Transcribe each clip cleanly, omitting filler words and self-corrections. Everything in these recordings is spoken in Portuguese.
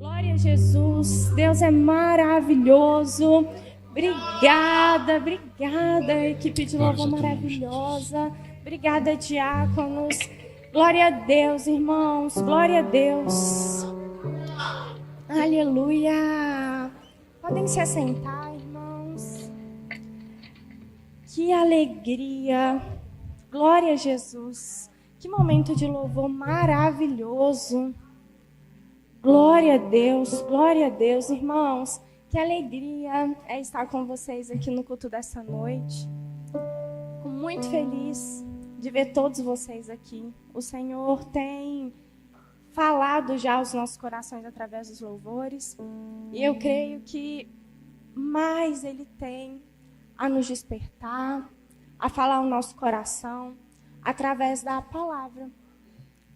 Glória a Jesus, Deus é maravilhoso. Obrigada, equipe de louvor maravilhosa. Obrigada, diáconos. Glória a Deus, irmãos, glória a Deus. Aleluia. Podem se assentar, irmãos. Que alegria. Glória a Jesus. Que momento de louvor maravilhoso. Glória a Deus, irmãos. Que alegria é estar com vocês aqui no culto dessa noite. Fico muito feliz de ver todos vocês aqui. O Senhor tem falado já aos nossos corações através dos louvores. E eu creio que mais Ele tem a nos despertar, a falar ao nosso coração através da palavra.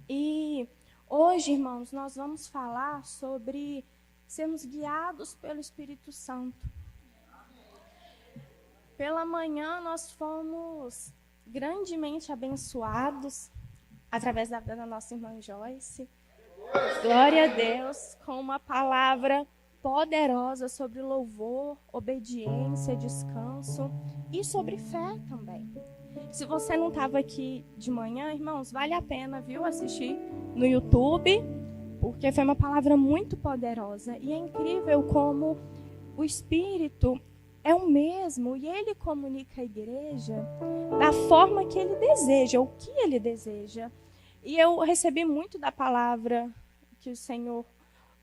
E hoje, irmãos, nós vamos falar sobre sermos guiados pelo Espírito Santo. Pela manhã, nós fomos grandemente abençoados através da vida da nossa irmã Joyce. Glória a Deus, com uma palavra poderosa sobre louvor, obediência, descanso e sobre fé também. Se você não estava aqui de manhã, irmãos, vale a pena, viu, assistir no YouTube, porque foi uma palavra muito poderosa. E é incrível como o Espírito é o mesmo e Ele comunica a igreja da forma que Ele deseja, o que Ele deseja. E eu recebi muito da palavra que o Senhor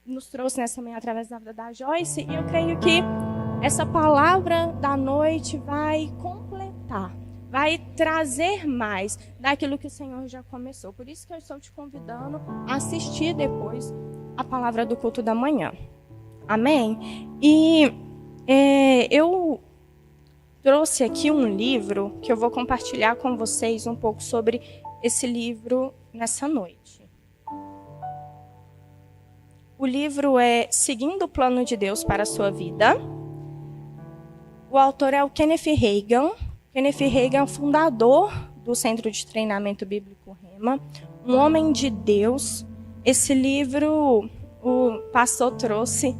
nos trouxe nessa manhã através da vida da Joyce, e eu creio que essa palavra da noite vai completar, vai trazer mais daquilo que o Senhor já começou. Por isso que eu estou te convidando a assistir depois a palavra do culto da manhã. Amém? E eu trouxe aqui um livro que eu vou compartilhar com vocês um pouco sobre esse livro nessa noite. O livro é Seguindo o Plano de Deus para a Sua Vida. O autor é o Kenneth Hagin. Kenneth Hagin é o fundador do Centro de Treinamento Bíblico Rema, um homem de Deus. Esse livro o pastor trouxe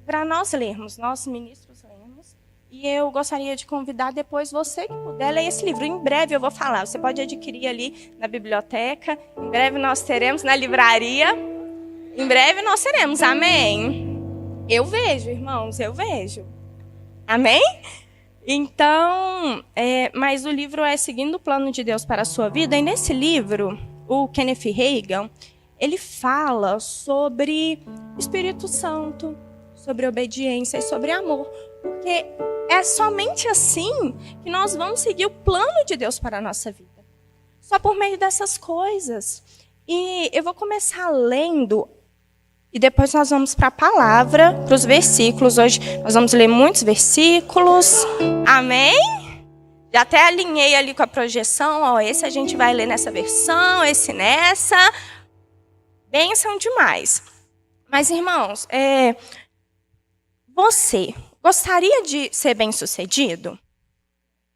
para nós lermos, nós ministros lermos. E eu gostaria de convidar depois você que puder ler esse livro. Em breve eu vou falar, você pode adquirir ali na biblioteca. Em breve nós teremos na livraria. Em breve nós teremos, amém? Eu vejo, irmãos, eu vejo. Amém? Então, mas o livro é Seguindo o Plano de Deus para a Sua Vida. E nesse livro, o Kenneth Hagin, ele fala sobre Espírito Santo, sobre obediência e sobre amor. Porque é somente assim que nós vamos seguir o plano de Deus para a nossa vida. Só por meio dessas coisas. E eu vou começar lendo, e depois nós vamos para a palavra, para os versículos. Hoje nós vamos ler muitos versículos. Amém? Já até alinhei ali com a projeção. Ó, esse a gente vai ler nessa versão, esse nessa. Bênção demais. Mas, irmãos, você gostaria de ser bem-sucedido?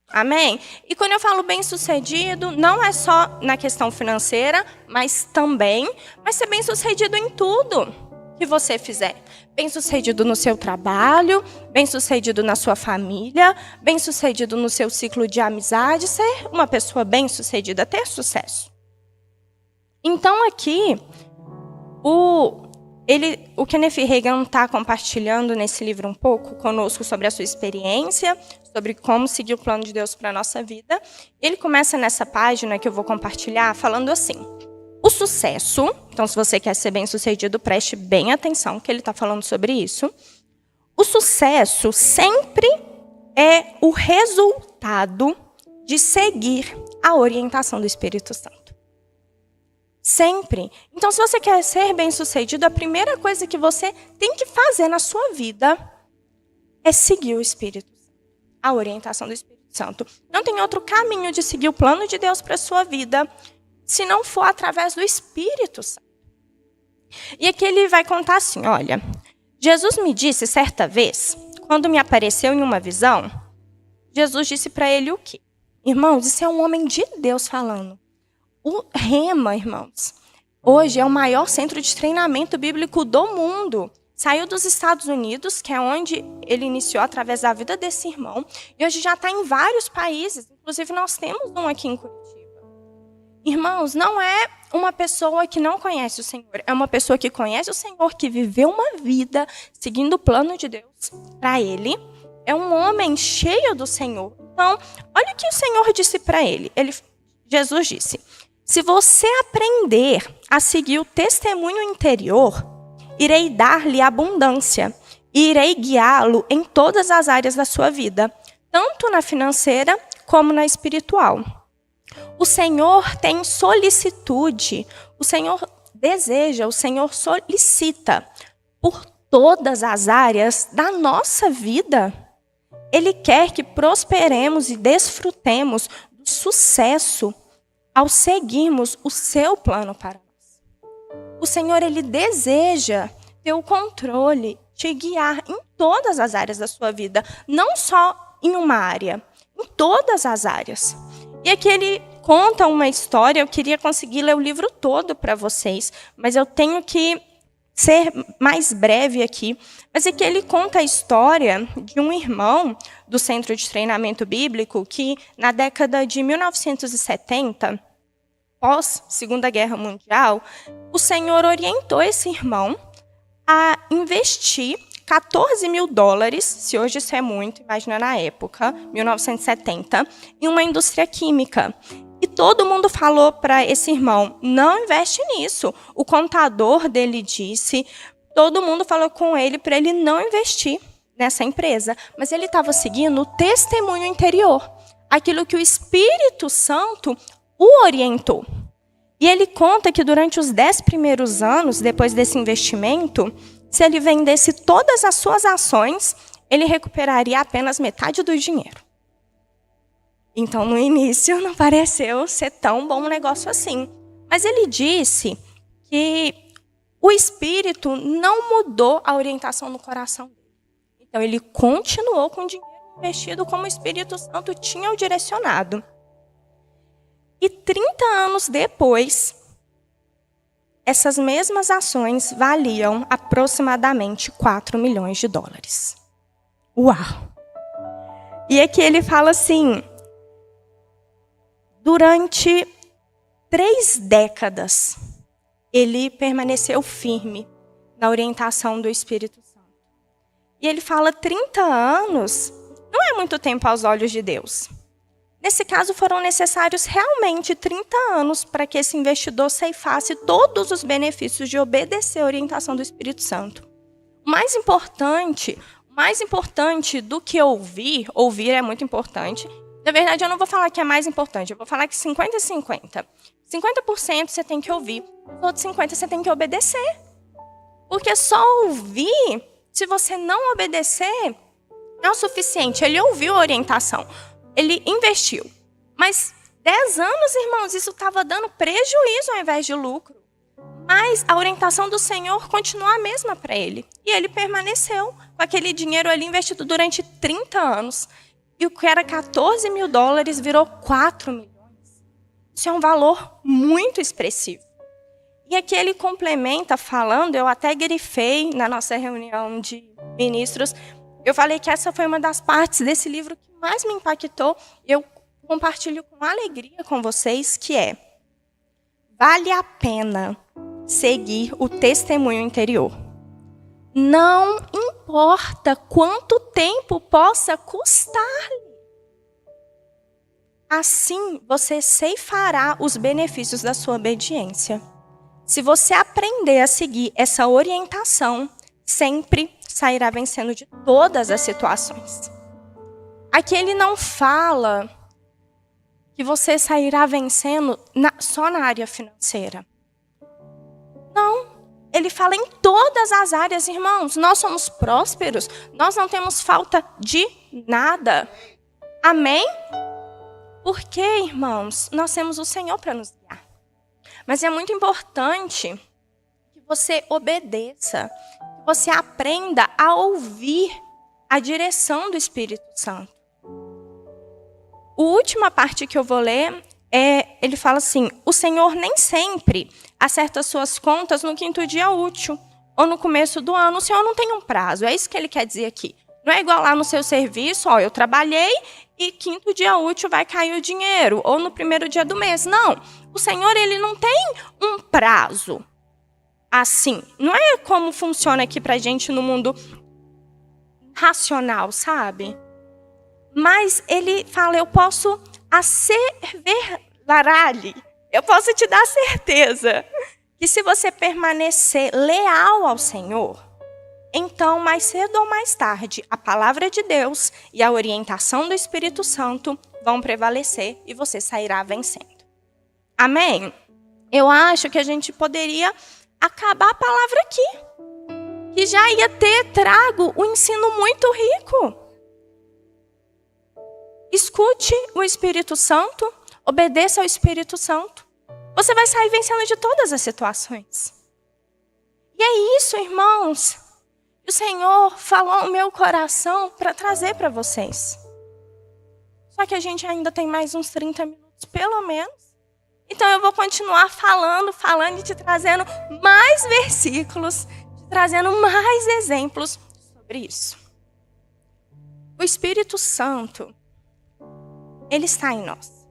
Amém? E quando eu falo bem-sucedido, não é só na questão financeira, mas também vai ser bem-sucedido em tudo que você fizer. Bem-sucedido no seu trabalho, bem-sucedido na sua família, bem-sucedido no seu ciclo de amizade, ser uma pessoa bem-sucedida, ter sucesso. Então aqui, o Kenneth Hagin está compartilhando nesse livro um pouco conosco sobre a sua experiência, sobre como seguir o plano de Deus para a nossa vida. Ele começa nessa página que eu vou compartilhar falando assim: o sucesso, então se você quer ser bem-sucedido, preste bem atenção que ele está falando sobre isso. O sucesso sempre é o resultado de seguir a orientação do Espírito Santo. Sempre. Então, se você quer ser bem-sucedido, a primeira coisa que você tem que fazer na sua vida é seguir o Espírito Santo, a orientação do Espírito Santo. Não tem outro caminho de seguir o plano de Deus para a sua vida se não for através do Espírito Santo. E aqui ele vai contar assim, olha, Jesus me disse certa vez, quando me apareceu em uma visão, Jesus disse para ele o quê? Irmãos, isso é um homem de Deus falando. O rema, irmãos, hoje é o maior centro de treinamento bíblico do mundo. Saiu dos Estados Unidos, que é onde ele iniciou através da vida desse irmão, e hoje já está em vários países. Inclusive, nós temos um aqui em Curitiba. Irmãos, não é uma pessoa que não conhece o Senhor, é uma pessoa que conhece o Senhor, que viveu uma vida seguindo o plano de Deus para ele. É um homem cheio do Senhor. Então, olha o que o Senhor disse para ele. Jesus disse: se você aprender a seguir o testemunho interior, irei dar-lhe abundância e irei guiá-lo em todas as áreas da sua vida, tanto na financeira como na espiritual. O Senhor tem solicitude, o Senhor deseja, o Senhor solicita por todas as áreas da nossa vida. Ele quer que prosperemos e desfrutemos do sucesso ao seguirmos o seu plano para nós. O Senhor, ele deseja ter o controle, te guiar em todas as áreas da sua vida, não só em uma área, em todas as áreas. E aqui ele conta uma história, eu queria conseguir ler o livro todo para vocês, mas eu tenho que ser mais breve aqui. Mas aqui ele conta a história de um irmão do Centro de Treinamento Bíblico que, na década de 1970, pós Segunda Guerra Mundial, o Senhor orientou esse irmão a investir $14 mil, se hoje isso é muito, imagina na época, 1970, em uma indústria química. E todo mundo falou para esse irmão: não investe nisso. O contador dele disse, todo mundo falou com ele para ele não investir nessa empresa. Mas ele estava seguindo o testemunho interior, aquilo que o Espírito Santo o orientou. E ele conta que durante os 10 primeiros anos, depois desse investimento, se ele vendesse todas as suas ações, ele recuperaria apenas metade do dinheiro. Então, no início, não pareceu ser tão bom um negócio assim. Mas ele disse que o Espírito não mudou a orientação no coração dele. Então, ele continuou com o dinheiro investido como o Espírito Santo tinha o direcionado. E 30 anos depois, essas mesmas ações valiam aproximadamente $4 milhões. Uau! E aqui ele fala assim: durante 3 décadas, ele permaneceu firme na orientação do Espírito Santo. E ele fala 30 anos, não é muito tempo aos olhos de Deus. Nesse caso, foram necessários realmente 30 anos para que esse investidor ceifasse todos os benefícios de obedecer a orientação do Espírito Santo. O mais importante do que ouvir é muito importante. Na verdade, eu não vou falar que é mais importante, eu vou falar que 50-50. 50% você tem que ouvir, os outros 50% você tem que obedecer. Porque só ouvir, se você não obedecer, não é o suficiente. Ele ouviu a orientação. Ele investiu. Mas 10 anos, irmãos, isso estava dando prejuízo ao invés de lucro. Mas a orientação do Senhor continuou a mesma para ele. E ele permaneceu com aquele dinheiro ali investido durante 30 anos. E o que era $14 mil virou 4 milhões. Isso é um valor muito expressivo. E aqui ele complementa falando, eu até grifei na nossa reunião de ministros, eu falei que essa foi uma das partes desse livro que mais me impactou, eu compartilho com alegria com vocês, que é: vale a pena seguir o testemunho interior. Não importa quanto tempo possa custar-lhe. Assim, você ceifará os benefícios da sua obediência. Se você aprender a seguir essa orientação, sempre sairá vencendo de todas as situações. Aqui ele não fala que você sairá vencendo só na área financeira. Não, ele fala em todas as áreas, irmãos. Nós somos prósperos, nós não temos falta de nada. Amém? Porque, irmãos, nós temos o Senhor para nos guiar. Mas é muito importante que você obedeça, que você aprenda a ouvir a direção do Espírito Santo. A última parte que eu vou ler ele fala assim, o Senhor nem sempre acerta suas contas no 5º dia útil ou no começo do ano. O Senhor não tem um prazo, é isso que ele quer dizer aqui. Não é igual lá no seu serviço, eu trabalhei e 5º dia útil vai cair o dinheiro, ou no 1º dia do mês. Não, o Senhor ele não tem um prazo assim. Não é como funciona aqui pra gente no mundo racional, sabe? Mas ele fala, eu posso asseverar-lhe, eu posso te dar certeza que se você permanecer leal ao Senhor, então, mais cedo ou mais tarde, a palavra de Deus e a orientação do Espírito Santo vão prevalecer e você sairá vencendo. Amém? Eu acho que a gente poderia acabar a palavra aqui, que já ia ter trago um ensino muito rico. Escute o Espírito Santo, obedeça ao Espírito Santo. Você vai sair vencendo de todas as situações. E é isso, irmãos. O Senhor falou no meu coração para trazer para vocês. Só que a gente ainda tem mais uns 30 minutos, pelo menos. Então eu vou continuar falando e te trazendo mais versículos, te trazendo mais exemplos sobre isso. O Espírito Santo, ele está em nós.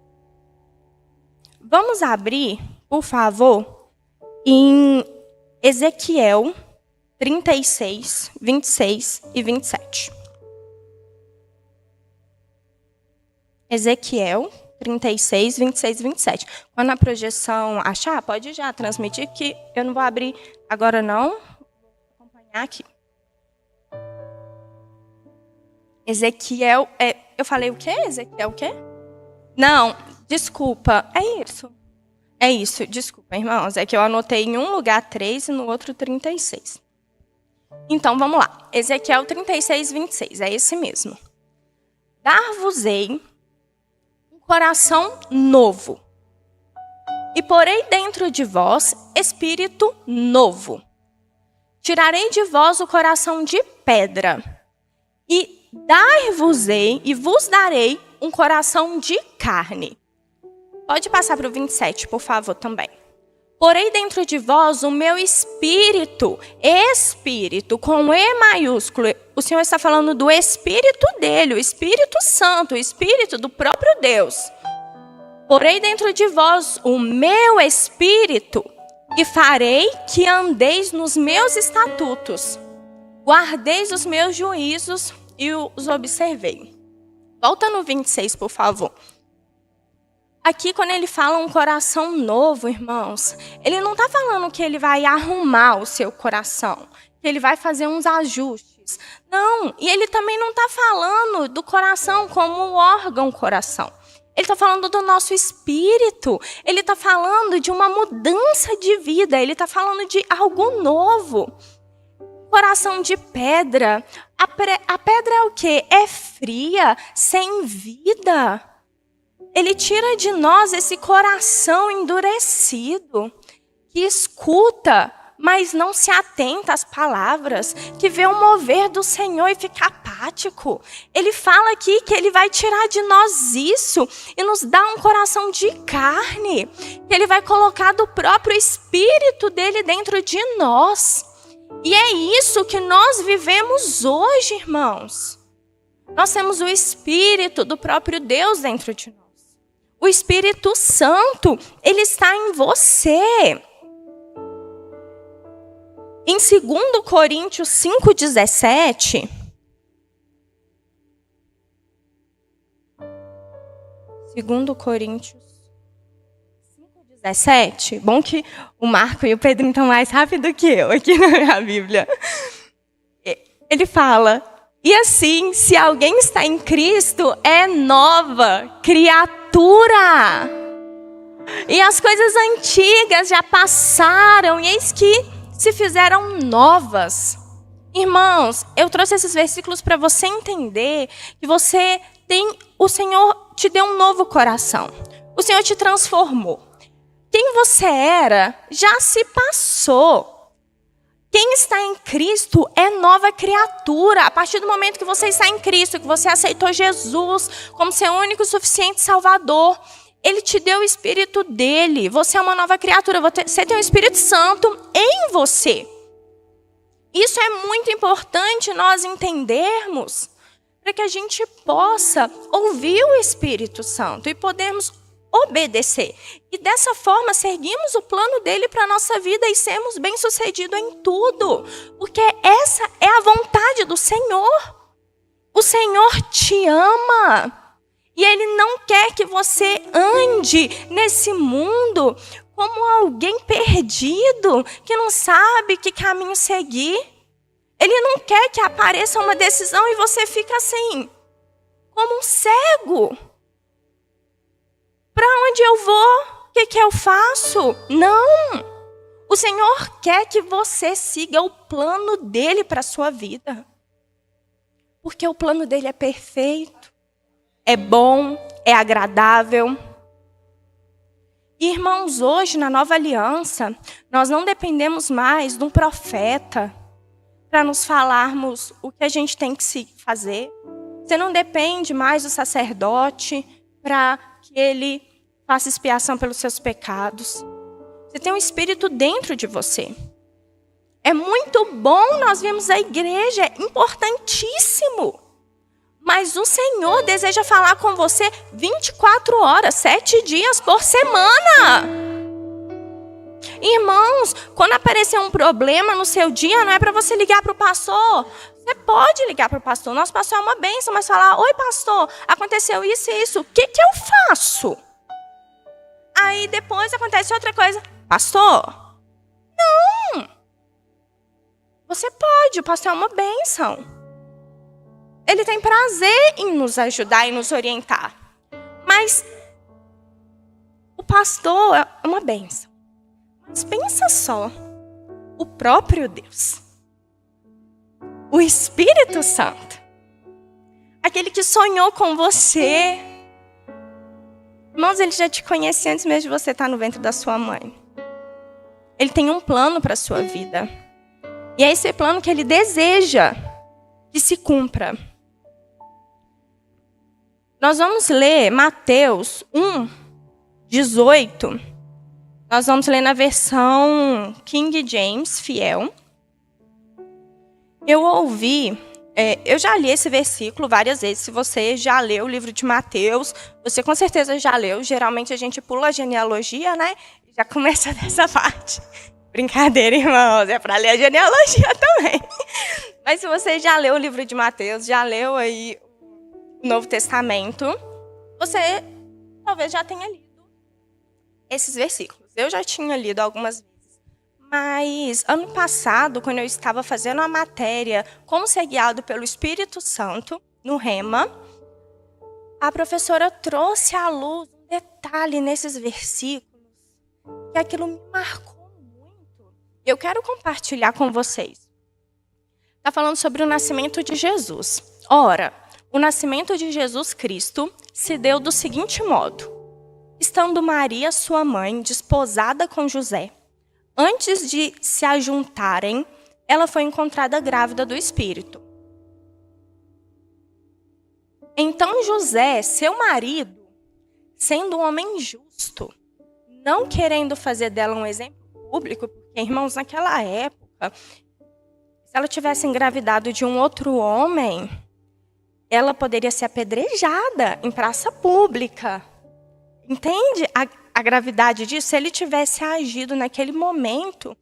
Vamos abrir, por favor, em Ezequiel 36, 26 e 27. Ezequiel 36, 26 e 27. Quando a projeção achar, pode já transmitir, que eu não vou abrir agora não. Vou acompanhar aqui. Ezequiel, eu falei o quê? Ezequiel o quê? Não, desculpa, é isso, desculpa, irmãos. É que eu anotei em um lugar 3 e no outro 36. Então, vamos lá. Ezequiel 36, 26, é esse mesmo. Dar-vos-ei um coração novo, e porei dentro de vós espírito novo. Tirarei de vós o coração de pedra, e dar-vos-ei e vos darei um coração de carne. Pode passar para o 27, por favor, também. Porei dentro de vós o meu espírito, com E maiúsculo. O Senhor está falando do espírito dele, o Espírito Santo, o espírito do próprio Deus. Porei dentro de vós o meu espírito e farei que andeis nos meus estatutos, guardeis os meus juízos e os observei. Volta no 26, por favor. Aqui, quando ele fala um coração novo, irmãos, ele não está falando que ele vai arrumar o seu coração, que ele vai fazer uns ajustes. Não, e ele também não está falando do coração como o órgão coração. Ele está falando do nosso espírito, ele está falando de uma mudança de vida, ele está falando de algo novo. Coração de pedra, a pedra é o quê? É fria, sem vida. Ele tira de nós esse coração endurecido, que escuta, mas não se atenta às palavras, que vê o mover do Senhor e fica apático. Ele fala aqui que ele vai tirar de nós isso e nos dar um coração de carne, que ele vai colocar do próprio Espírito dele dentro de nós. E é isso que nós vivemos hoje, irmãos. Nós temos o Espírito do próprio Deus dentro de nós. O Espírito Santo, ele está em você. Em 2 Coríntios 5,17, 2 Coríntios 5,17, bom que o Marco e o Pedro estão mais rápido que eu aqui na minha Bíblia. Ele fala, e assim, se alguém está em Cristo, é nova criatura. E as coisas antigas já passaram, e eis que se fizeram novas. Irmãos, eu trouxe esses versículos para você entender que você tem, o Senhor te deu um novo coração. O Senhor te transformou. Quem você era já se passou. Quem está em Cristo é nova criatura. A partir do momento que você está em Cristo, que você aceitou Jesus como seu único e suficiente Salvador, Ele te deu o Espírito dele. Você é uma nova criatura. Você tem o Espírito Santo em você. Isso é muito importante nós entendermos para que a gente possa ouvir o Espírito Santo e podermos obedecer. E dessa forma, seguimos o plano dele para a nossa vida e sermos bem-sucedidos em tudo. Porque essa é a vontade do Senhor. O Senhor te ama. E Ele não quer que você ande nesse mundo como alguém perdido, que não sabe que caminho seguir. Ele não quer que apareça uma decisão e você fica assim, como um cego. Para onde eu vou? O que eu faço? Não. O Senhor quer que você siga o plano dele para a sua vida. Porque o plano dele é perfeito, é bom, é agradável. Irmãos, hoje na nova aliança, nós não dependemos mais de um profeta para nos falarmos o que a gente tem que se fazer. Você não depende mais do sacerdote para que ele faça expiação pelos seus pecados. Você tem um Espírito dentro de você. É muito bom nós virmos à igreja, é importantíssimo. Mas o Senhor deseja falar com você 24 horas, 7 dias por semana. Irmãos, quando aparecer um problema no seu dia, não é para você ligar para o pastor. Você pode ligar para o pastor. Nosso pastor é uma bênção, mas falar, oi pastor, aconteceu isso e isso. O que eu faço? Aí depois acontece outra coisa. Pastor, não. Você pode, o pastor é uma bênção. Ele tem prazer em nos ajudar e nos orientar. Mas o pastor é uma bênção. Mas pensa só, o próprio Deus, o Espírito Santo, aquele que sonhou com você. Irmãos, ele já te conhecia antes mesmo de você estar no ventre da sua mãe. Ele tem um plano para a sua vida. E é esse plano que ele deseja que se cumpra. Nós vamos ler Mateus 1:18. Nós vamos ler na versão King James, fiel. Eu já li esse versículo várias vezes. Se você já leu o livro de Mateus, você com certeza já leu. Geralmente a gente pula a genealogia, né? Já começa dessa parte. Brincadeira, irmãos, é para ler a genealogia também. Mas se você já leu o livro de Mateus, já leu aí o Novo Testamento, você talvez já tenha lido esses versículos. Eu já tinha lido algumas vezes. Mas ano passado, quando eu estava fazendo a matéria Como Ser Guiado pelo Espírito Santo, no Rema, a professora trouxe à luz um detalhe nesses versículos, que aquilo me marcou muito. Eu quero compartilhar com vocês. Está falando sobre o nascimento de Jesus. Ora, o nascimento de Jesus Cristo se deu do seguinte modo. Estando Maria, sua mãe, desposada com José, antes de se ajuntarem, ela foi encontrada grávida do Espírito. Então José, seu marido, sendo um homem justo, não querendo fazer dela um exemplo público, porque, irmãos, naquela época, se ela tivesse engravidado de um outro homem, ela poderia ser apedrejada em praça pública. Entende a gravidade disso? Se ele tivesse agido naquele momento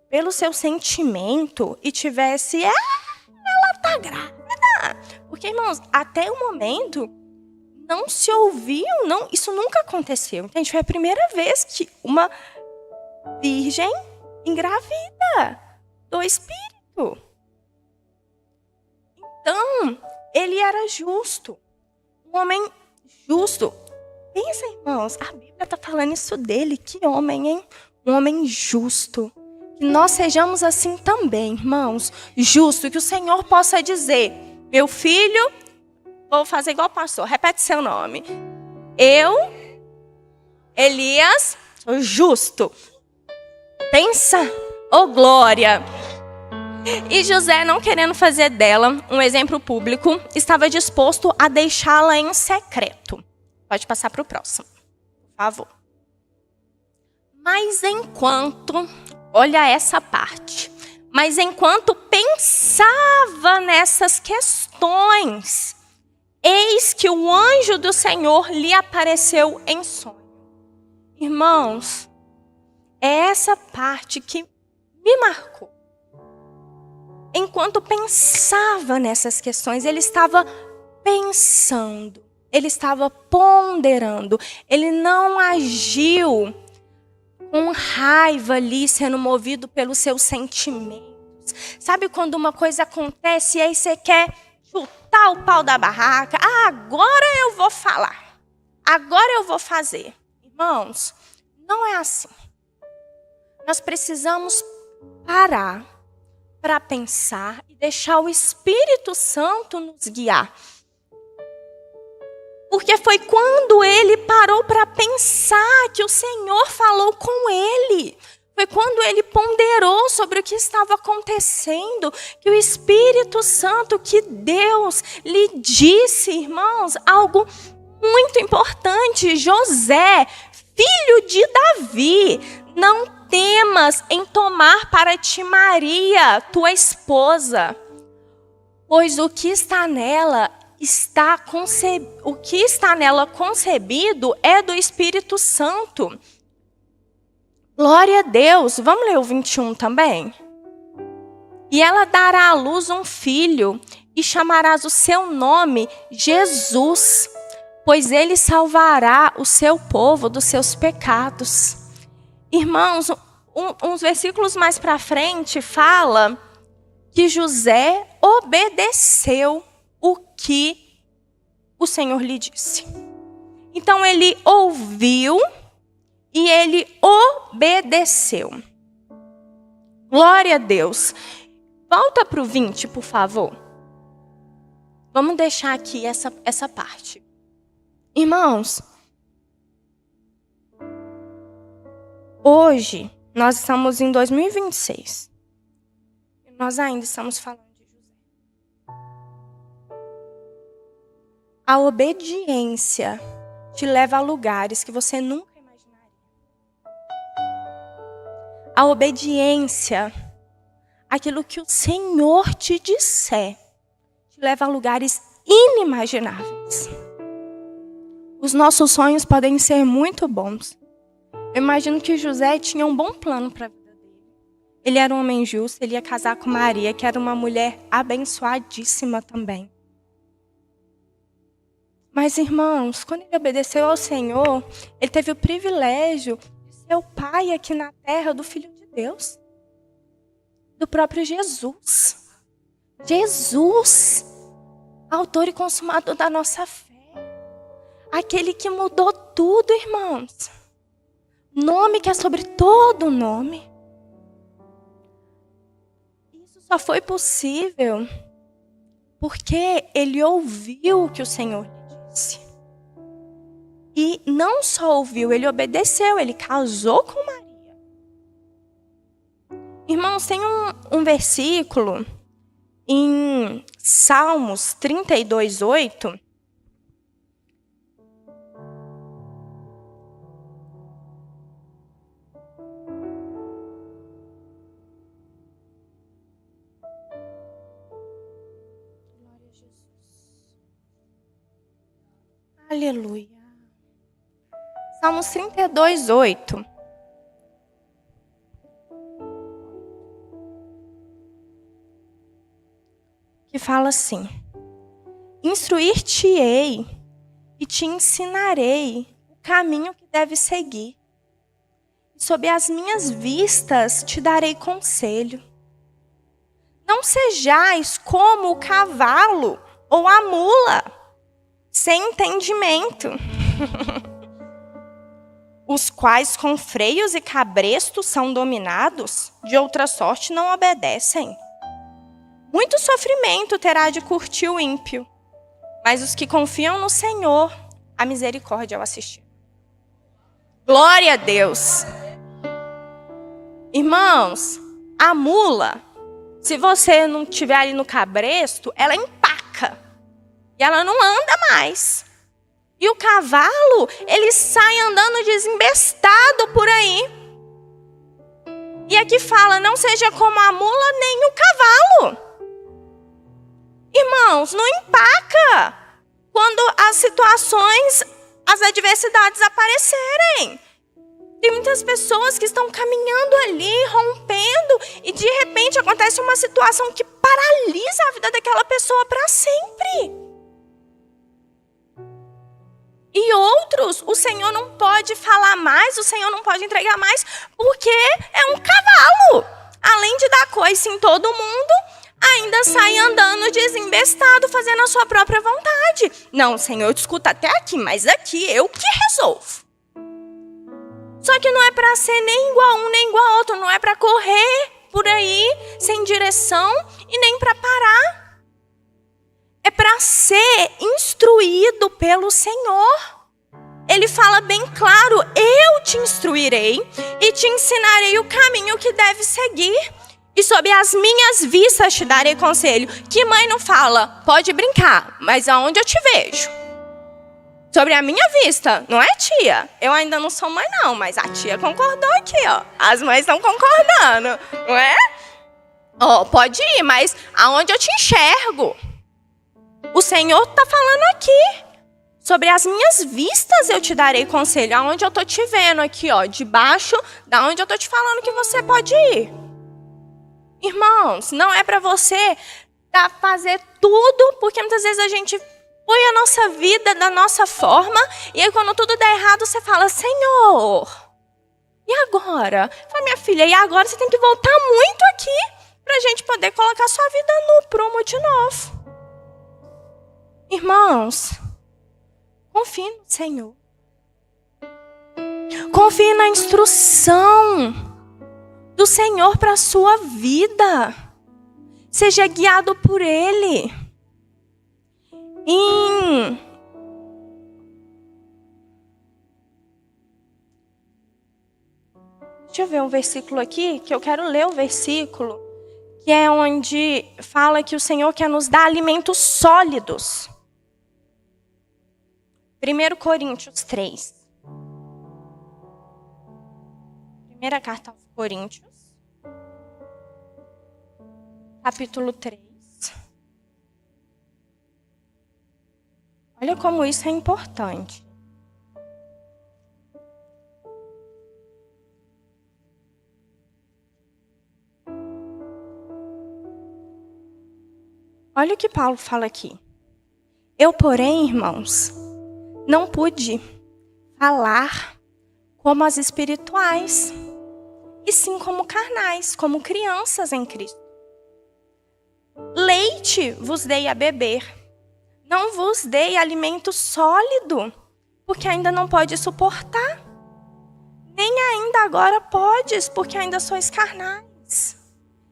pelo seu sentimento e tivesse, ela está grávida. Porque, irmãos, até o momento não se ouviu, isso nunca aconteceu. Entende? Foi a primeira vez que uma virgem engravida do Espírito. Então, ele era justo. Um homem justo. Pensa, irmãos, a Bíblia está falando isso dele. Que homem, hein? Um homem justo. Que nós sejamos assim também, irmãos. Justo. Que o Senhor possa dizer, meu filho, vou fazer igual o pastor. Repete seu nome. Eu, Elias, sou justo. Pensa, ô glória. E José, não querendo fazer dela um exemplo público, estava disposto a deixá-la em secreto. Pode passar para o próximo. favor. Mas enquanto, olha essa parte, mas enquanto pensava nessas questões, eis que o anjo do Senhor lhe apareceu em sonho. Irmãos, é essa parte que me marcou. Enquanto pensava nessas questões, ele estava pensando, ele estava ponderando, ele não agiu com raiva ali, sendo movido pelos seus sentimentos. Sabe quando uma coisa acontece e aí você quer chutar o pau da barraca? Ah, agora eu vou falar, agora eu vou fazer. Irmãos, não é assim. Nós precisamos parar para pensar e deixar o Espírito Santo nos guiar. Porque foi quando ele parou para pensar que o Senhor falou com ele. Foi quando ele ponderou sobre o que estava acontecendo, que o Espírito Santo, que Deus lhe disse, irmãos, algo muito importante. José, filho de Davi, não temas em tomar para ti Maria, tua esposa, pois o que está nela concebido é do Espírito Santo. Glória a Deus. Vamos ler o 21 também? E ela dará à luz um filho, e chamarás o seu nome Jesus, pois ele salvará o seu povo dos seus pecados. Irmãos, uns versículos mais para frente fala que José obedeceu o que o Senhor lhe disse. Então ele ouviu e ele obedeceu. Glória a Deus. Volta para o 20, por favor. Vamos deixar aqui essa parte. Irmãos, hoje nós estamos em 2026. E nós ainda estamos falando de José. A obediência te leva a lugares que você nunca imaginaria. A obediência, aquilo que o Senhor te disser, te leva a lugares inimagináveis. Os nossos sonhos podem ser muito bons. Eu imagino que José tinha um bom plano para a vida dele. Ele era um homem justo, ele ia casar com Maria, que era uma mulher abençoadíssima também. Mas, irmãos, quando ele obedeceu ao Senhor, ele teve o privilégio de ser o pai aqui na terra do Filho de Deus. Do próprio Jesus. Jesus, autor e consumador da nossa fé. Aquele que mudou tudo, irmãos. Nome que é sobre todo nome. Isso só foi possível porque ele ouviu o que o Senhor lhe disse. E não só ouviu, ele obedeceu, ele casou com Maria. Irmãos, tem um versículo em Salmos 32:8. Aleluia. Salmos 32:8. Que fala assim: instruir-te-ei e te ensinarei o caminho que deves seguir. Sob as minhas vistas te darei conselho. Não sejais como o cavalo ou a mula, sem entendimento, os quais com freios e cabrestos são dominados, de outra sorte não obedecem. Muito sofrimento terá de curtir o ímpio, mas os que confiam no Senhor, a misericórdia ao assistir. Glória a Deus. Irmãos, a mula, se você não estiver ali no cabresto, ela empaca. E ela não anda mais. E o cavalo, ele sai andando desembestado por aí. E aqui fala, não seja como a mula nem o cavalo. Irmãos, não empaca quando as situações, as adversidades aparecerem. Tem muitas pessoas que estão caminhando ali, rompendo, e de repente acontece uma situação que paralisa a vida daquela pessoa para sempre. E outros, o Senhor não pode falar mais, o Senhor não pode entregar mais, porque é um cavalo. Além de dar coice em todo mundo, ainda sai andando desembestado, fazendo a sua própria vontade. Não, Senhor, eu te escuto até aqui, mas aqui eu que resolvo. Só que não é para ser nem igual um, nem igual outro. Não é para correr por aí, sem direção, e nem para parar. É para ser instruído pelo Senhor. Ele fala bem claro, eu te instruirei e te ensinarei o caminho que deve seguir. E sob as minhas vistas te darei conselho. Que mãe não fala, pode brincar, mas aonde eu te vejo? Sobre a minha vista, não é, tia? Eu ainda não sou mãe não, mas a tia concordou aqui, ó. As mães estão concordando, não é? Ó, pode ir, mas aonde eu te enxergo? O Senhor está falando aqui. Sobre as minhas vistas eu te darei conselho. Aonde eu estou te vendo aqui, ó, debaixo da onde eu estou te falando que você pode ir. Irmãos, não é para você fazer tudo, porque muitas vezes a gente põe a nossa vida da nossa forma, e aí quando tudo der errado, você fala, Senhor, e agora? Fala, minha filha, e agora você tem que voltar muito aqui, para a gente poder colocar sua vida no prumo de novo. Irmãos, confie no Senhor. Confie na instrução do Senhor para a sua vida. Seja guiado por Ele. Deixa eu ver um versículo aqui, que eu quero ler o versículo, que é onde fala que o Senhor quer nos dar alimentos sólidos. 1 Coríntios 3. Primeira carta aos Coríntios, capítulo 3. Olha como isso é importante. Olha o que Paulo fala aqui. Eu, porém, irmãos, não pude falar como as espirituais, e sim como carnais, como crianças em Cristo. Leite vos dei a beber. Não vos dei alimento sólido, porque ainda não pode suportar. Nem ainda agora podes, porque ainda sois carnais.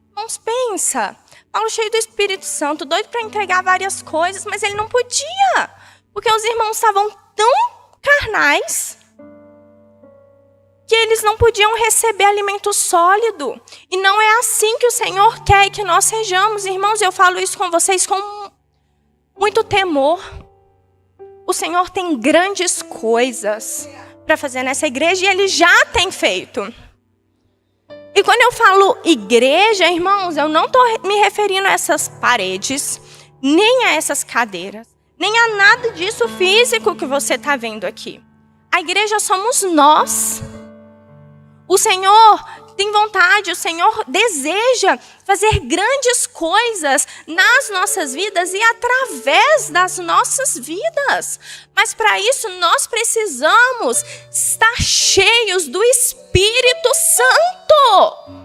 Irmãos, pensa. Paulo cheio do Espírito Santo, doido para entregar várias coisas, mas ele não podia. Porque os irmãos estavam tão carnais que eles não podiam receber alimento sólido. E não é assim que o Senhor quer que nós sejamos. Irmãos, eu falo isso com vocês com muito temor. O Senhor tem grandes coisas para fazer nessa igreja e Ele já tem feito. E quando eu falo igreja, irmãos, eu não estou me referindo a essas paredes, nem a essas cadeiras, nem a nada disso físico que você está vendo aqui. A igreja somos nós. O Senhor tem vontade, o Senhor deseja fazer grandes coisas nas nossas vidas e através das nossas vidas. Mas para isso nós precisamos estar cheios do Espírito Santo.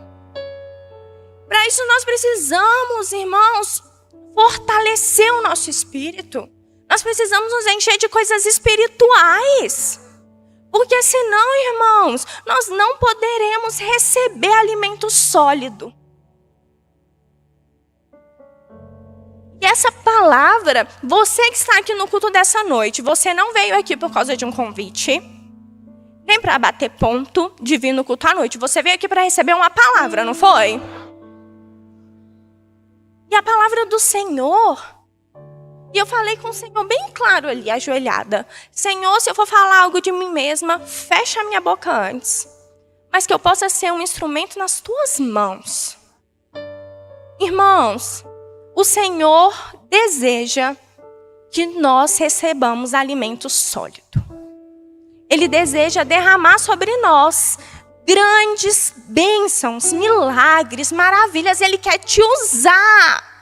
Para isso nós precisamos, irmãos, fortalecer o nosso espírito. Nós precisamos nos encher de coisas espirituais. Porque senão, irmãos, nós não poderemos receber alimento sólido. E essa palavra, você que está aqui no culto dessa noite, você não veio aqui por causa de um convite, nem para bater ponto de vir no culto à noite. Você veio aqui para receber uma palavra, não foi? E a palavra do Senhor, E eu falei com o Senhor bem claro ali, ajoelhada. Senhor, se eu for falar algo de mim mesma, fecha a minha boca antes. Mas que eu possa ser um instrumento nas tuas mãos. Irmãos, o Senhor deseja que nós recebamos alimento sólido. Ele deseja derramar sobre nós grandes bênçãos, milagres, maravilhas. Ele quer te usar.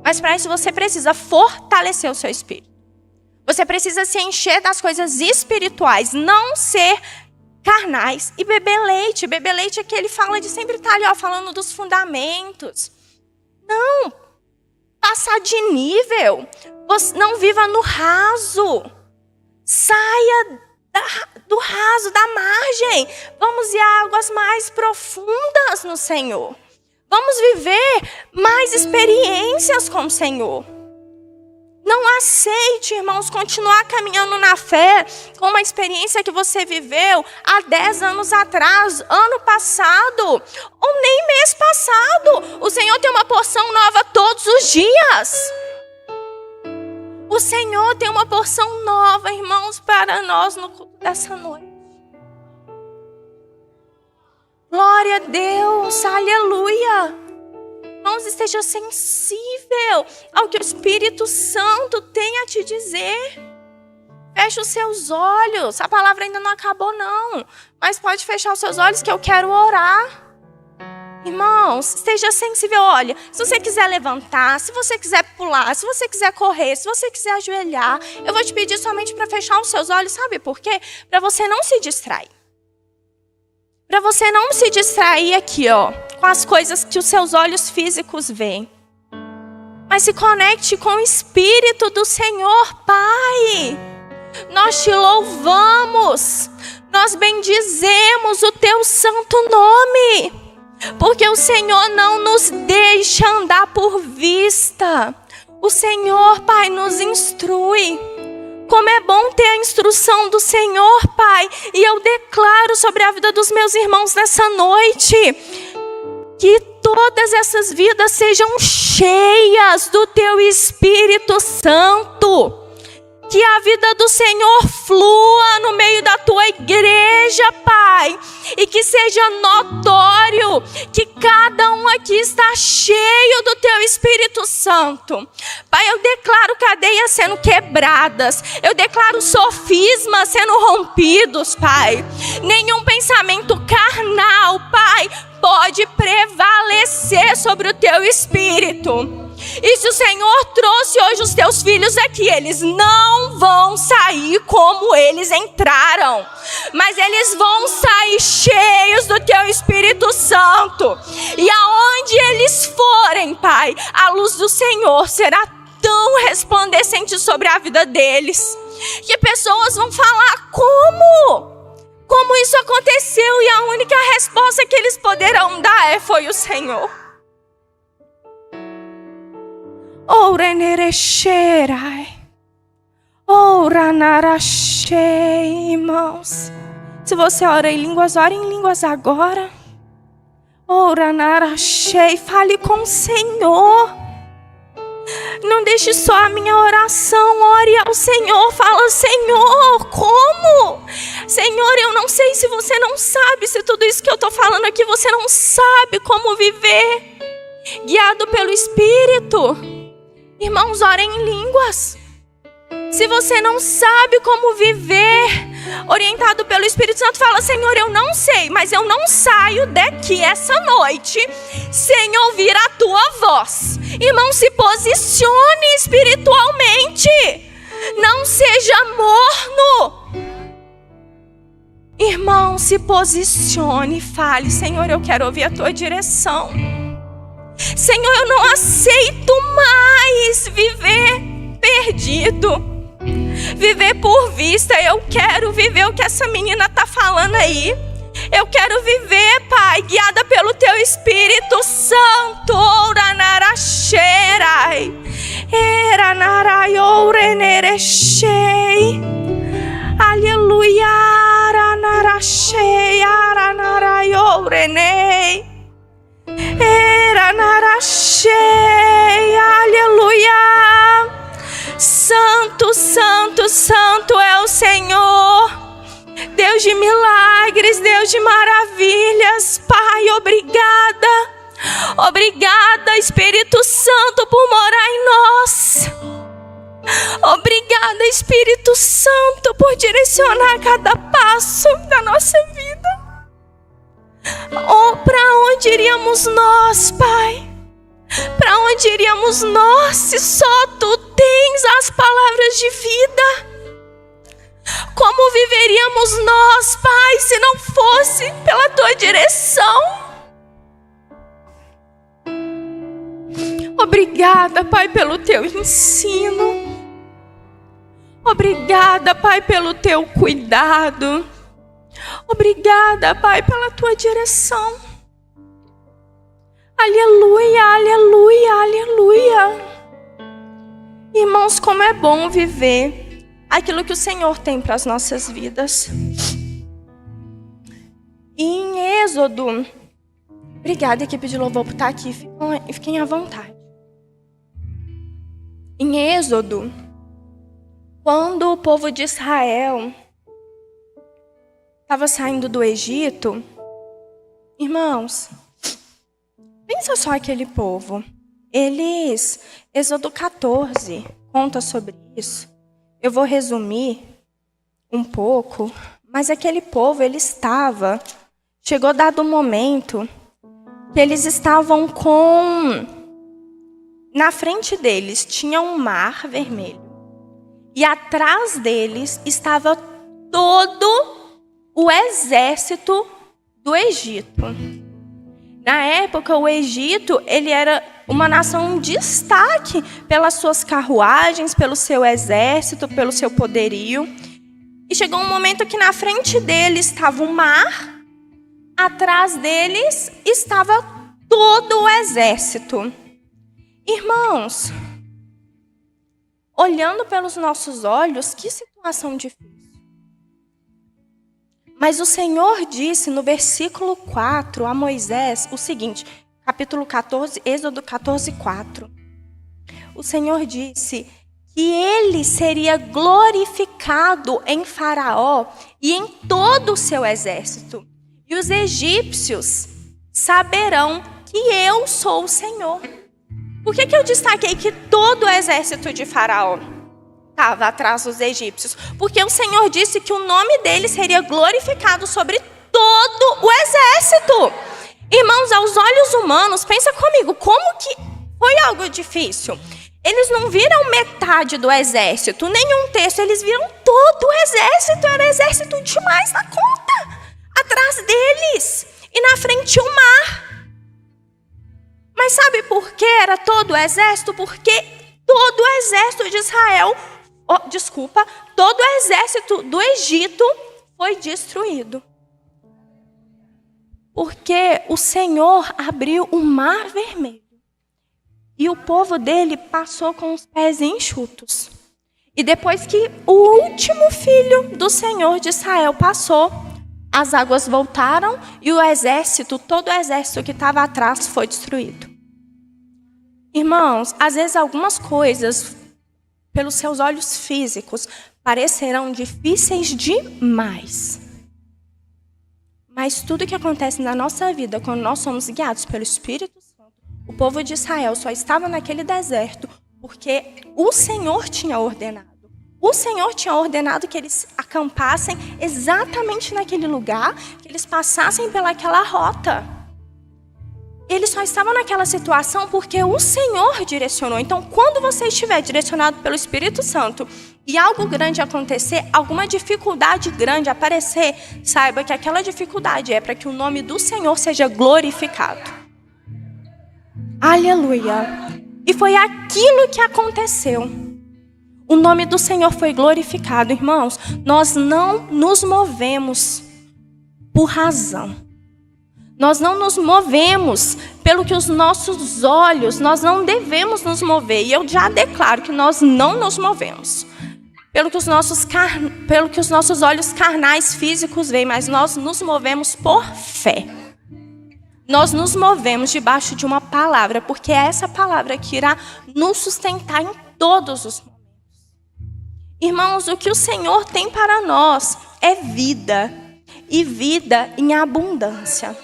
Mas para isso você precisa fortalecer o seu espírito. Você precisa se encher das coisas espirituais, não ser carnais e beber leite. Beber leite é que ele fala de sempre estar ali, falando dos fundamentos. Não, passar de nível. Você não viva no raso. Saia do raso, da margem. Vamos ir a águas mais profundas no Senhor. Vamos viver mais experiências com o Senhor. Não aceite, irmãos, continuar caminhando na fé com uma experiência que você viveu há 10 anos atrás, ano passado, ou nem mês passado. O Senhor tem uma porção nova todos os dias. O Senhor tem uma porção nova, irmãos, para nós no culto dessa noite. Glória a Deus, aleluia. Irmãos, esteja sensível ao que o Espírito Santo tem a te dizer. Feche os seus olhos. A palavra ainda não acabou, não. Mas pode fechar os seus olhos que eu quero orar. Irmãos, esteja sensível. Olha, se você quiser levantar, se você quiser pular, se você quiser correr, se você quiser ajoelhar, eu vou te pedir somente para fechar os seus olhos. Sabe por quê? Para você não se distrair. Para você não se distrair aqui, com as coisas que os seus olhos físicos veem. Mas se conecte com o Espírito do Senhor, Pai. Nós te louvamos. Nós bendizemos o teu santo nome. Porque o Senhor não nos deixa andar por vista. O Senhor, Pai, nos instrui. Como é bom ter a instrução do Senhor, Pai. E eu declaro sobre a vida dos meus irmãos nessa noite, que todas essas vidas sejam cheias do Teu Espírito Santo. Que a vida do Senhor flua no meio da Tua igreja, Pai. E que seja notório que cada um aqui está cheio do Teu Espírito Santo. Pai, eu declaro cadeias sendo quebradas. Eu declaro sofismas sendo rompidos, Pai. Nenhum pensamento carnal, Pai, pode prevalecer sobre o Teu Espírito. E se o Senhor trouxe hoje os teus filhos aqui, eles não vão sair como eles entraram, mas eles vão sair cheios do teu Espírito Santo. E aonde eles forem, Pai, a luz do Senhor será tão resplandecente sobre a vida deles, que pessoas vão falar como isso aconteceu, e a única resposta que eles poderão dar foi o Senhor. Ora nerecherai, ora narachei, irmãos. Se você ora em línguas, ore em línguas agora. Ora narachei, fale com o Senhor. Não deixe só a minha oração, ore ao Senhor. Fala, Senhor, como? Senhor, eu não sei, se você não sabe, se tudo isso que eu estou falando aqui, você não sabe como viver, guiado pelo Espírito. Irmãos, orem em línguas. Se você não sabe como viver, orientado pelo Espírito Santo, fala, Senhor, eu não sei, mas eu não saio daqui essa noite sem ouvir a tua voz. Irmão, se posicione espiritualmente. Não seja morno. Irmão, se posicione e fale, Senhor, eu quero ouvir a tua direção. Senhor, eu não aceito mais viver perdido, viver por vista. Eu quero viver o que essa menina está falando aí. Eu quero viver, Pai, guiada pelo Teu Espírito Santo. Oranaracherai, eranarai, orenerechei. Aleluia, aranarachei, aranarai, orenei. Era narachei, aleluia. santo, santo é o Senhor. Deus de milagres, Deus de maravilhas. Pai, obrigada. Obrigada, Espírito Santo, por morar em nós. Obrigada, Espírito Santo, por direcionar cada passo da nossa vida. Oh, para onde iríamos nós, Pai? Para onde iríamos nós se só Tu tens as palavras de vida? Como viveríamos nós, Pai, se não fosse pela Tua direção? Obrigada, Pai, pelo Teu ensino. Obrigada, Pai, pelo Teu cuidado. Obrigada, Pai, pela Tua direção. Aleluia, aleluia, aleluia. Irmãos, como é bom viver aquilo que o Senhor tem para as nossas vidas. E em Êxodo, obrigada, equipe de louvor, por estar aqui. Fiquem à vontade. Em Êxodo, quando o povo de Israel estava saindo do Egito, irmãos, pensa só aquele povo. Êxodo 14 conta sobre isso. Eu vou resumir um pouco, mas aquele povo, chegou dado um momento que eles estavam na frente deles tinha um mar vermelho. E atrás deles estava todo o exército do Egito. Na época, o Egito, ele era uma nação em destaque pelas suas carruagens, pelo seu exército, pelo seu poderio. E chegou um momento que na frente deles estava o mar, atrás deles estava todo o exército. Irmãos, olhando pelos nossos olhos, que situação difícil. Mas o Senhor disse no versículo 4 a Moisés o seguinte, capítulo 14, Êxodo 14, 4. O Senhor disse que ele seria glorificado em Faraó e em todo o seu exército. E os egípcios saberão que eu sou o Senhor. Por que eu destaquei que todo o exército de Faraó estava atrás dos egípcios? Porque o Senhor disse que o nome dele seria glorificado sobre todo o exército. Irmãos, aos olhos humanos, pensa comigo, como que foi algo difícil? Eles não viram metade do exército, nenhum terço, eles viram todo o exército, era exército demais na conta. Atrás deles e na frente o mar. Mas sabe por que era todo o exército? Porque todo o exército de Israel, todo o exército do Egito foi destruído. Porque o Senhor abriu o mar vermelho. E o povo dele passou com os pés enxutos. E depois que o último filho do Senhor de Israel passou, as águas voltaram e o exército, todo o exército que estava atrás foi destruído. Irmãos, às vezes algumas coisas, pelos seus olhos físicos, parecerão difíceis demais. Mas tudo que acontece na nossa vida, quando nós somos guiados pelo Espírito Santo, o povo de Israel só estava naquele deserto porque o Senhor tinha ordenado. O Senhor tinha ordenado que eles acampassem exatamente naquele lugar, que eles passassem pelaquela rota. Eles só estavam naquela situação porque o Senhor direcionou. Então, quando você estiver direcionado pelo Espírito Santo e algo grande acontecer, alguma dificuldade grande aparecer, saiba que aquela dificuldade é para que o nome do Senhor seja glorificado. Aleluia! E foi aquilo que aconteceu. O nome do Senhor foi glorificado, irmãos. Nós não nos movemos por razão. Nós não nos movemos pelo que os nossos olhos, nós não devemos nos mover. E eu já declaro que nós não nos movemos pelo que os nossos olhos carnais físicos veem, mas nós nos movemos por fé. Nós nos movemos debaixo de uma palavra, porque é essa palavra que irá nos sustentar em todos os momentos. Irmãos, o que o Senhor tem para nós é vida, e vida em abundância.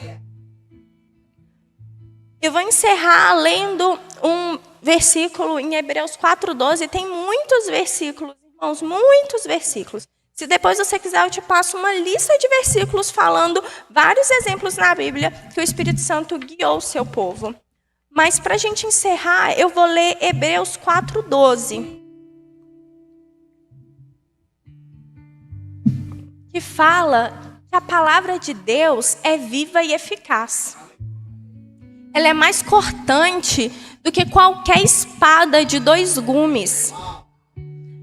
Eu vou encerrar lendo um versículo em Hebreus 4:12. Tem muitos versículos, irmãos, muitos versículos. Se depois você quiser, eu te passo uma lista de versículos falando vários exemplos na Bíblia que o Espírito Santo guiou o seu povo. Mas para a gente encerrar, eu vou ler Hebreus 4:12. Que fala que a palavra de Deus é viva e eficaz. Ela é mais cortante do que qualquer espada de 2 gumes.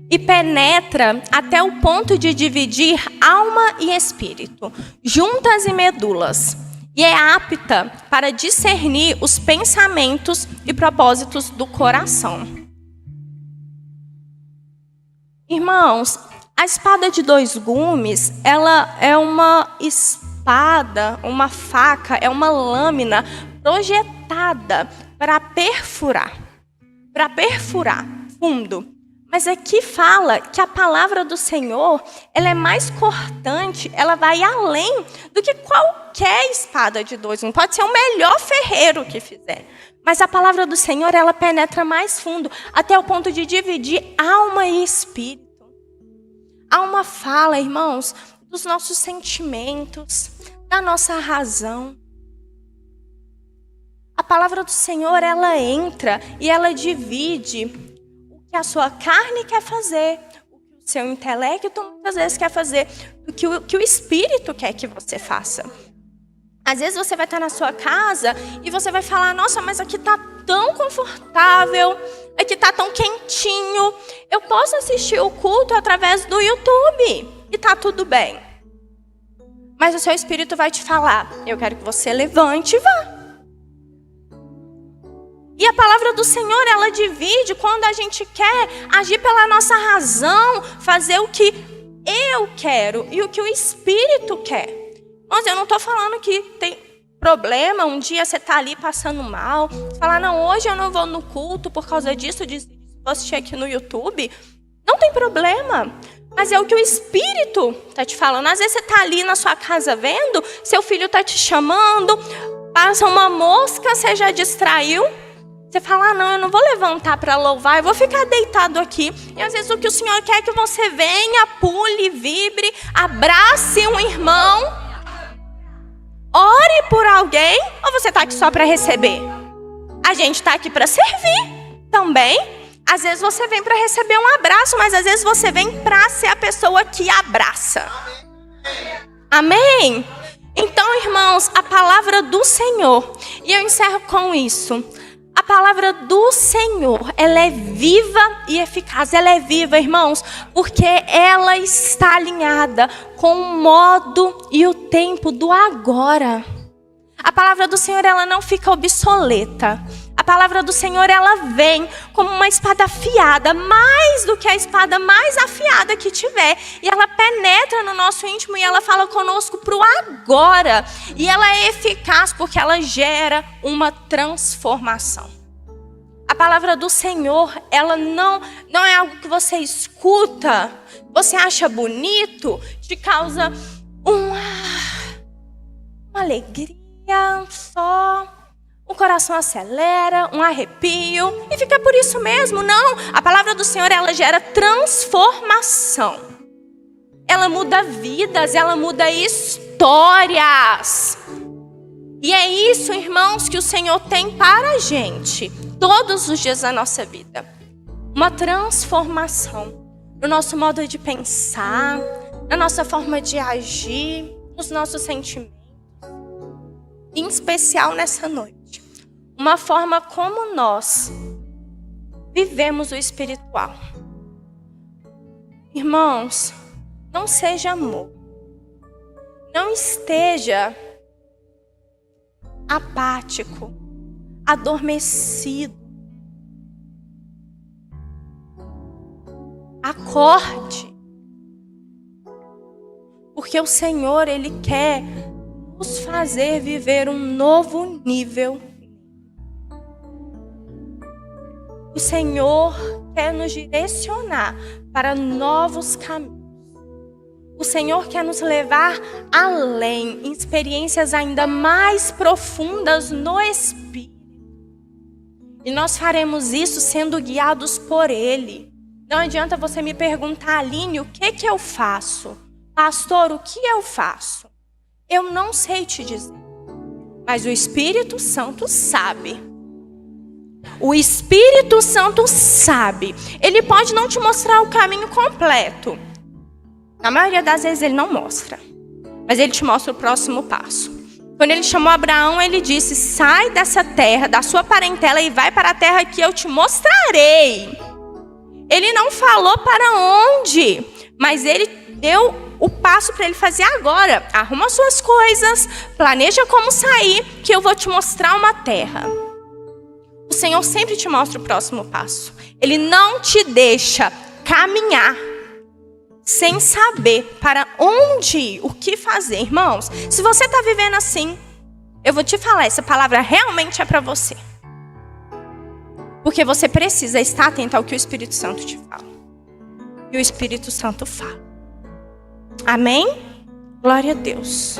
E penetra até o ponto de dividir alma e espírito, juntas e medulas. E é apta para discernir os pensamentos e propósitos do coração. Irmãos, a espada de 2 gumes, ela é uma espada, uma faca, é uma lâmina projetada para perfurar fundo. Mas aqui fala que a palavra do Senhor, ela é mais cortante, ela vai além do que qualquer espada de 2 gumes. Pode ser o melhor ferreiro que fizer. Mas a palavra do Senhor, ela penetra mais fundo, até o ponto de dividir alma e espírito. A alma fala, irmãos, dos nossos sentimentos, da nossa razão. A palavra do Senhor, ela entra e ela divide que a sua carne quer fazer, o que o seu intelecto muitas vezes quer fazer, o que o Espírito quer que você faça. Às vezes você vai estar na sua casa e você vai falar, nossa, mas aqui está tão confortável, aqui está tão quentinho, eu posso assistir o culto através do YouTube e está tudo bem. Mas o seu Espírito vai te falar, eu quero que você levante e vá. E a palavra do Senhor, ela divide quando a gente quer agir pela nossa razão, fazer o que eu quero e o que o Espírito quer. Mas eu não estou falando que tem problema, um dia você está ali passando mal, falar, não, hoje eu não vou no culto por causa disso, vou assistir aqui no YouTube. Não tem problema, mas é o que o Espírito está te falando. Às vezes você está ali na sua casa vendo, seu filho está te chamando, passa uma mosca, você já distraiu. Você fala, não, eu não vou levantar para louvar, eu vou ficar deitado aqui. E às vezes o que o Senhor quer é que você venha, pule, vibre, abrace um irmão, ore por alguém, ou você está aqui só para receber? A gente está aqui para servir também. Às vezes você vem para receber um abraço, mas às vezes você vem para ser a pessoa que abraça. Amém? Então, irmãos, a palavra do Senhor, e eu encerro com isso. A palavra do Senhor, ela é viva e eficaz. Ela é viva, irmãos, porque ela está alinhada com o modo e o tempo do agora. A palavra do Senhor, ela não fica obsoleta. A palavra do Senhor, ela vem como uma espada afiada, mais do que a espada mais afiada que tiver. E ela penetra no nosso íntimo e ela fala conosco para o agora. E ela é eficaz porque ela gera uma transformação. A palavra do Senhor, ela não é algo que você escuta, você acha bonito, te causa uma alegria só. O coração acelera, um arrepio, e fica por isso mesmo. Não, a palavra do Senhor, ela gera transformação. Ela muda vidas, ela muda histórias. E é isso, irmãos, que o Senhor tem para a gente, todos os dias da nossa vida. Uma transformação no nosso modo de pensar, na nossa forma de agir, nos nossos sentimentos. Em especial nessa noite. Uma forma como nós vivemos o espiritual. Irmãos, não seja amor. Não esteja apático, adormecido. Acorde. Porque o Senhor, Ele quer nos fazer viver um novo nível. O Senhor quer nos direcionar para novos caminhos. O Senhor quer nos levar além, em experiências ainda mais profundas no Espírito. E nós faremos isso sendo guiados por Ele. Não adianta você me perguntar, Aline, o que eu faço? Pastor, o que eu faço? Eu não sei te dizer. Mas o Espírito Santo sabe. O Espírito Santo sabe. Ele pode não te mostrar o caminho completo. Na maioria das vezes ele não mostra. Mas ele te mostra o próximo passo. Quando ele chamou Abraão, ele disse, sai dessa terra, da sua parentela e vai para a terra que eu te mostrarei. Ele não falou para onde, mas ele deu o passo para ele fazer agora. Arruma suas coisas, planeja como sair, que eu vou te mostrar uma terra. O Senhor sempre te mostra o próximo passo. Ele não te deixa caminhar sem saber para onde ir, o que fazer. Irmãos, se você está vivendo assim, eu vou te falar, essa palavra realmente é para você. Porque você precisa estar atento ao que o Espírito Santo te fala. E o Espírito Santo fala. Amém? Glória a Deus.